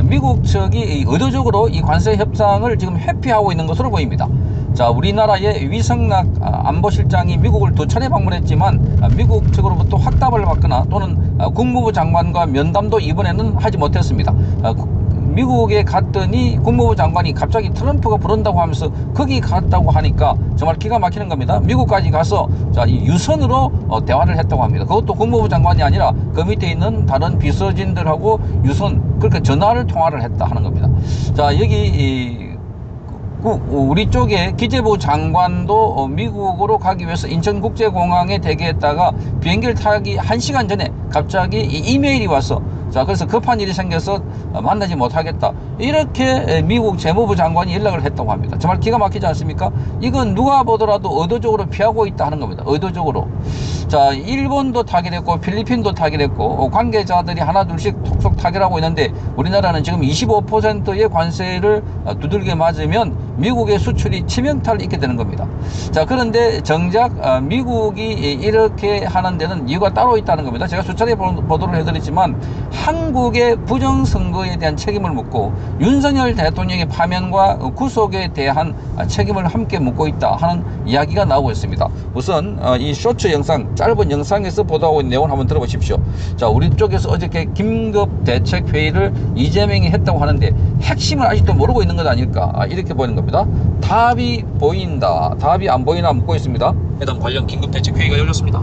미국 측이 의도적으로 이 관세 협상을 지금 회피하고 있는 것으로 보입니다. 자, 우리나라의 위성락 안보실장이 미국을 2차례 방문했지만 미국 측으로부터 확답을 받거나 또는 국무부 장관과 면담도 이번에는 하지 못했습니다. 미국에 갔더니 국무부 장관이 갑자기 트럼프가 부른다고 하면서 거기 갔다고 하니까 정말 기가 막히는 겁니다. 미국까지 가서 자, 이 유선으로 대화를 했다고 합니다. 그것도 국무부 장관이 아니라 그 밑에 있는 다른 비서진들하고 유선, 그러니까 전화를 통화를 했다 하는 겁니다. 자, 여기 우리 쪽에 기재부 장관도 미국으로 가기 위해서 인천국제공항에 대기했다가 비행기를 타기 1시간 전에 갑자기 이메일이 와서, 자, 그래서 급한 일이 생겨서 만나지 못하겠다, 이렇게 미국 재무부 장관이 연락을 했다고 합니다. 정말 기가 막히지 않습니까? 이건 누가 보더라도 의도적으로 피하고 있다 하는 겁니다. 의도적으로. 자, 일본도 타결했고 필리핀도 타결했고 관계자들이 하나둘씩 톡톡 타결하고 있는데 우리나라는 지금 25%의 관세를 두들겨 맞으면 미국의 수출이 치명타를 입게 되는 겁니다. 자, 그런데 정작 미국이 이렇게 하는 데는 이유가 따로 있다는 겁니다. 제가 수차례 보도를 해드렸지만 한국의 부정선거에 대한 책임을 묻고 윤석열 대통령의 파면과 구속에 대한 책임을 함께 묻고 있다 하는 이야기가 나오고 있습니다. 우선 이 쇼츠 영상, 짧은 영상에서 보도하고 있는 내용을 한번 들어보십시오. 자, 우리 쪽에서 어저께 긴급 대책 회의를 이재명이 했다고 하는데 핵심을 아직도 모르고 있는 것 아닐까, 이렇게 보이는 겁니다. 답이 보인다, 답이 안 보이나 묻고 있습니다. 해당 관련 긴급 대책 회의가 열렸습니다.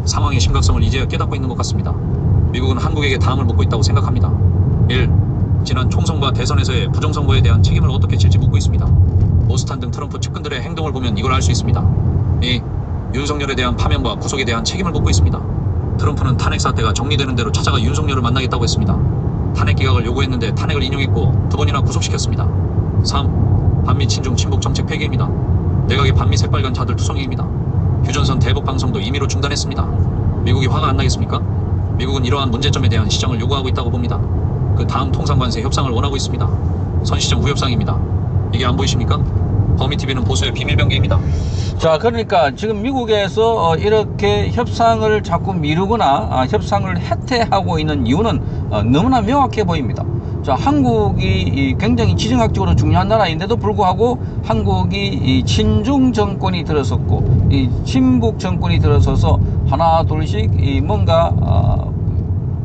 상황의 심각성을 이제야 깨닫고 있는 것 같습니다. 미국은 한국에게 다음을 묻고 있다고 생각합니다. 1. 지난 총선과 대선에서의 부정선거에 대한 책임을 어떻게 질지 묻고 있습니다. 모스탄 등 트럼프 측근들의 행동을 보면 이걸 알 수 있습니다. 2. 윤석열에 대한 파면과 구속에 대한 책임을 묻고 있습니다. 트럼프는 탄핵 사태가 정리되는 대로 찾아가 윤석열을 만나겠다고 했습니다. 탄핵 기각을 요구했는데 탄핵을 인용했고 2번이나 구속시켰습니다. 3. 반미 친중 친북 정책 폐기입니다. 내각의 반미 새빨간 자들 투성이입니다. 휴전선 대북 방송도 임의로 중단했습니다. 미국이 화가 안 나겠습니까? 미국은 이러한 문제점에 대한 시정을 요구하고 있다고 봅니다. 그 다음 통상관세 협상을 원하고 있습니다. 선시정 후협상입니다. 이게 안 보이십니까? 범위TV는 보수의 비밀병기입니다. 자, 그러니까 지금 미국에서 이렇게 협상을 자꾸 미루거나 협상을 해태하고 있는 이유는 너무나 명확해 보입니다. 자, 한국이 굉장히 지정학적으로 중요한 나라인데도 불구하고 한국이 이 친중 정권이 들어섰고 이 친북 정권이 들어서서 하나 둘씩 뭔가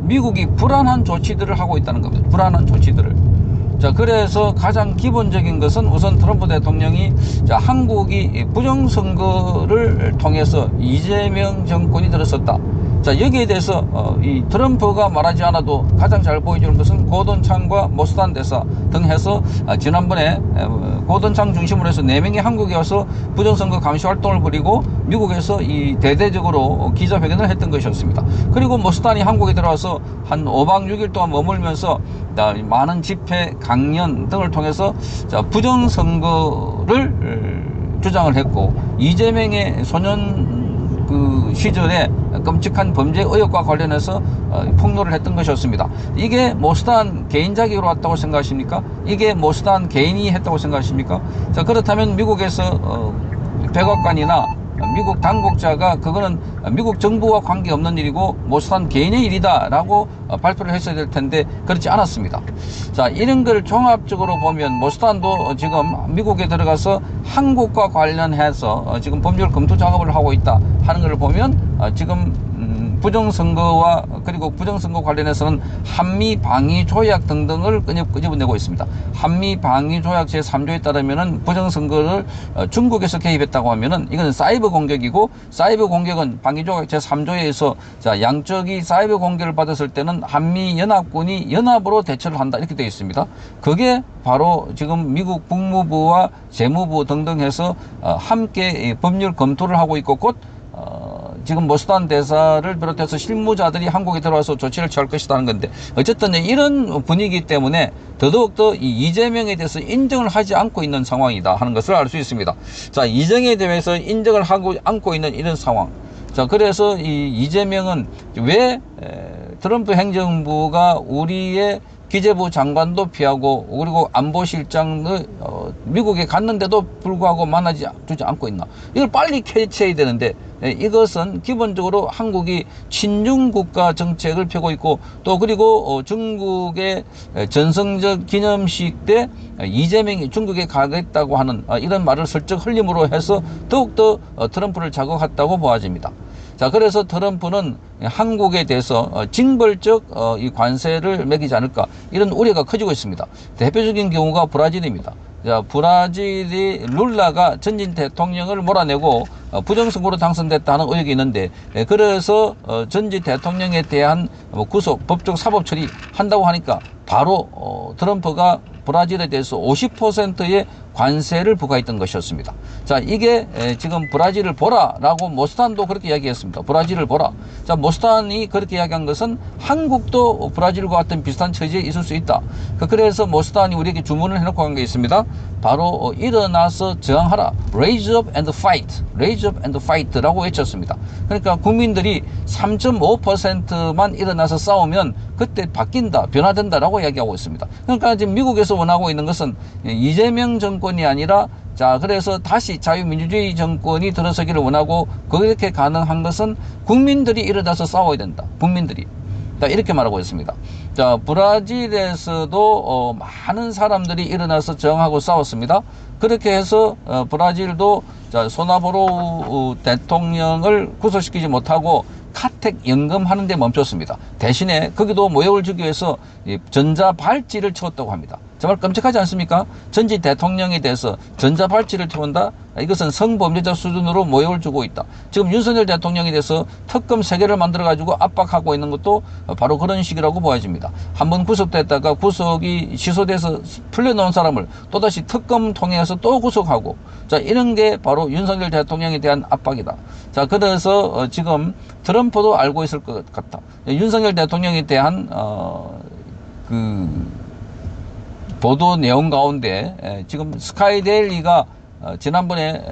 미국이 불안한 조치들을 하고 있다는 겁니다. 불안한 조치들을. 자, 그래서 가장 기본적인 것은 우선 트럼프 대통령이 자, 한국이 부정선거를 통해서 이재명 정권이 들어섰다. 자, 여기에 대해서 이 트럼프가 말하지 않아도 가장 잘 보여주는 것은 고돈창과 모스탄 대사 등 해서 지난번에 고돈창 중심으로 해서 4명이 한국에 와서 부정선거 감시 활동을 벌이고 미국에서 이 대대적으로 기자회견을 했던 것이었습니다. 그리고 모스탄이 한국에 들어와서 한 5박 6일 동안 머물면서 많은 집회, 강연 등을 통해서 자, 부정선거를 주장을 했고 이재명의 소년 그 시절에 끔찍한 범죄 의혹과 관련해서 폭로를 했던 것이었습니다. 이게 모스탄 개인 자격으로 왔다고 생각하십니까? 이게 모스탄 개인이 했다고 생각하십니까? 자, 그렇다면 미국에서 백악관이나 미국 당국자가 그거는 미국 정부와 관계없는 일이고 모스탄 개인의 일이다 라고 발표를 했어야 될 텐데 그렇지 않았습니다. 자, 이런 걸 종합적으로 보면 모스탄도 지금 미국에 들어가서 한국과 관련해서 지금 법률 검토 작업을 하고 있다 하는 걸 보면 지금 부정선거와 그리고 부정선거 관련해서는 한미방위조약 등등을 끄집어내고 있습니다. 한미방위조약 제3조에 따르면은 부정선거를 중국에서 개입했다고 하면은 이거는 사이버 공격이고 사이버 공격은 방위조약 제3조에서 자, 양쪽이 사이버 공격을 받았을 때는 한미연합군이 연합으로 대처를 한다 이렇게 되어 있습니다. 그게 바로 지금 미국 국무부와 재무부 등등 해서 함께 법률 검토를 하고 있고 곧 지금 모스탄 대사를 비롯해서 실무자들이 한국에 들어와서 조치를 취할 것이라는 건데 어쨌든 이런 분위기 때문에 더더욱더 이 이재명에 대해서 인정을 하지 않고 있는 상황이다 하는 것을 알 수 있습니다. 자, 이재명에 대해서 인정을 하고 않고 있는 이런 상황. 자, 그래서 이 이재명은 왜 트럼프 행정부가 우리의 기재부 장관도 피하고 그리고 안보실장도 미국에 갔는데도 불구하고 만나주지 않고 있나. 이걸 빨리 캐치해야 되는데 이것은 기본적으로 한국이 친중국가 정책을 펴고 있고 또 그리고 중국의 전성적 기념식 때 이재명이 중국에 가겠다고 하는 이런 말을 슬쩍 흘림으로 해서 더욱더 트럼프를 자극했다고 보아집니다. 자, 그래서 트럼프는 한국에 대해서 징벌적 이 관세를 매기지 않을까 이런 우려가 커지고 있습니다. 대표적인 경우가 브라질입니다. 자, 브라질이 룰라가 전직 대통령을 몰아내고 부정선거로 당선됐다는 의혹이 있는데 그래서 전직 대통령에 대한 구속, 법적 사법 처리 한다고 하니까 바로 트럼프가 브라질에 대해서 50%의 관세를 부과했던 것이었습니다. 자, 이게 지금 브라질을 보라라고 모스탄도 그렇게 이야기했습니다. 브라질을 보라. 자, 모스탄이 그렇게 이야기한 것은 한국도 브라질과 같은 비슷한 처지에 있을 수 있다. 그래서 모스탄이 우리에게 주문을 해놓고 간 게 있습니다. 바로 일어나서 저항하라. Raise up and fight. Raise up and fight라고 외쳤습니다. 그러니까 국민들이 3.5%만 일어나서 싸우면 그때 바뀐다, 변화된다라고 이야기하고 있습니다. 그러니까 지금 미국에서 원하고 있는 것은 이재명 정권이 아니라 자, 그래서 다시 자유민주주의 정권이 들어서기를 원하고 그렇게 가능한 것은 국민들이 일어나서 싸워야 된다. 국민들이. 자, 이렇게 말하고 있습니다. 자, 브라질에서도 많은 사람들이 일어나서 저항하고 싸웠습니다. 그렇게 해서 브라질도 자, 소나보로 대통령을 구속시키지 못하고 카텍 연금하는 데 멈췄습니다. 대신에 거기도 모욕을 주기 위해서 전자발찌를 채웠다고 합니다. 정말 끔찍하지 않습니까? 전직 대통령에 대해서 전자발찌를 채운다? 이것은 성범죄자 수준으로 모욕을 주고 있다. 지금 윤석열 대통령에 대해서 특검 3개를 만들어가지고 압박하고 있는 것도 바로 그런 식이라고 보여집니다. 한번 구속됐다가 구속이 취소돼서 풀려나온 사람을 또다시 특검 통해서 또 구속하고 자, 이런 게 바로 윤석열 대통령에 대한 압박이다. 자, 그래서 지금 트럼프도 알고 있을 것 같다. 윤석열 대통령에 대한 보도 내용 가운데 지금 스카이데일리가 지난번에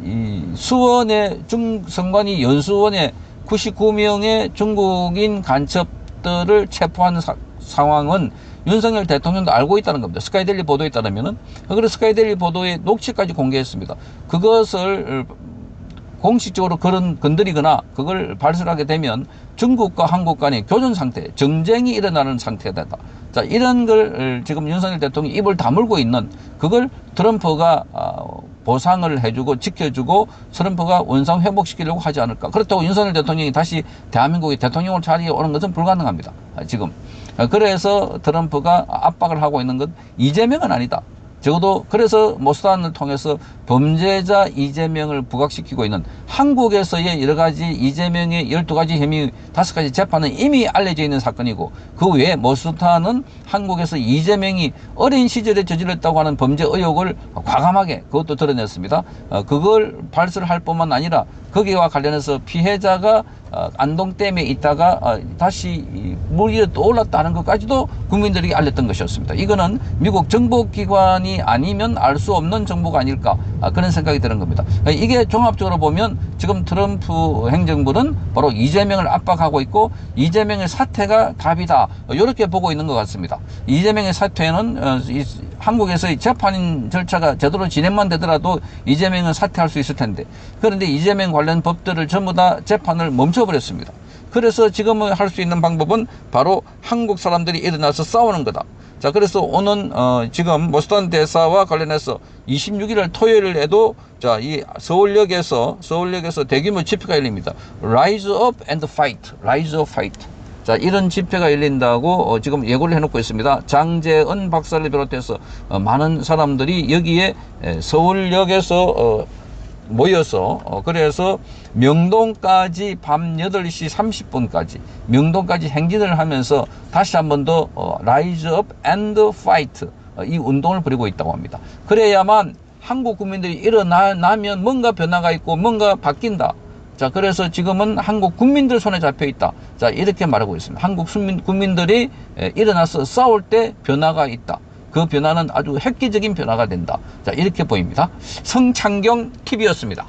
이 수원의 중선관위 연수원에 99명의 중국인 간첩들을 체포한 상황은 윤석열 대통령도 알고 있다는 겁니다. 스카이데일리 보도에 따르면은. 그래서 스카이데일리 보도의 녹취까지 공개했습니다. 그것을 공식적으로 건드리거나 그걸 발설하게 되면 중국과 한국 간의 교전 상태, 정쟁이 일어나는 상태가 된다. 자, 이런 걸 지금 윤석열 대통령이 입을 다물고 있는 그걸 트럼프가 보상을 해주고 지켜주고 트럼프가 원상 회복시키려고 하지 않을까. 그렇다고 윤석열 대통령이 다시 대한민국의 대통령을 자리에 오는 것은 불가능합니다. 지금. 그래서 트럼프가 압박을 하고 있는 것 이재명은 아니다. 적어도 그래서 모스탄을 통해서 범죄자 이재명을 부각시키고 있는 한국에서의 여러 가지 이재명의 12가지 혐의 5가지 재판은 이미 알려져 있는 사건이고 그 외에 모스탄은 한국에서 이재명이 어린 시절에 저질렀다고 하는 범죄 의혹을 과감하게 그것도 드러냈습니다. 그걸 발설할 뿐만 아니라 거기와 관련해서 피해자가 안동댐에 있다가 다시 물 위에 떠올랐다는 것까지도 국민들에게 알렸던 것이었습니다. 이거는 미국 정보기관이 아니면 알 수 없는 정보가 아닐까 그런 생각이 드는 겁니다. 이게 종합적으로 보면 지금 트럼프 행정부는 바로 이재명을 압박하고 있고 이재명의 사퇴가 답이다 이렇게 보고 있는 것 같습니다. 이재명의 사퇴는 한국에서의 재판 절차가 제대로 진행만 되더라도 이재명은 사퇴할 수 있을 텐데 그런데 이재명 관련 법들을 전부 다 재판을 멈춰버렸습니다. 그래서 지금은 할 수 있는 방법은 바로 한국 사람들이 일어나서 싸우는 거다. 자, 그래서 오는 지금 모스탄 대사와 관련해서 26일 토요일에도 자, 이 서울역에서 대규모 집회가 열립니다. Rise up and fight. Rise up, fight. 자, 이런 집회가 열린다고 지금 예고를 해놓고 있습니다. 장재은 박사를 비롯해서 많은 사람들이 여기에 서울역에서 모여서 그래서 명동까지 밤 8시 30분까지 명동까지 행진을 하면서 다시 한 번 더 Rise up and fight 이 운동을 벌이고 있다고 합니다. 그래야만 한국 국민들이 일어나면 뭔가 변화가 있고 뭔가 바뀐다. 자, 그래서 지금은 한국 국민들 손에 잡혀 있다. 자, 이렇게 말하고 있습니다. 한국 국민들이 일어나서 싸울 때 변화가 있다. 그 변화는 아주 획기적인 변화가 된다. 자, 이렇게 보입니다. 성창경 TV였습니다.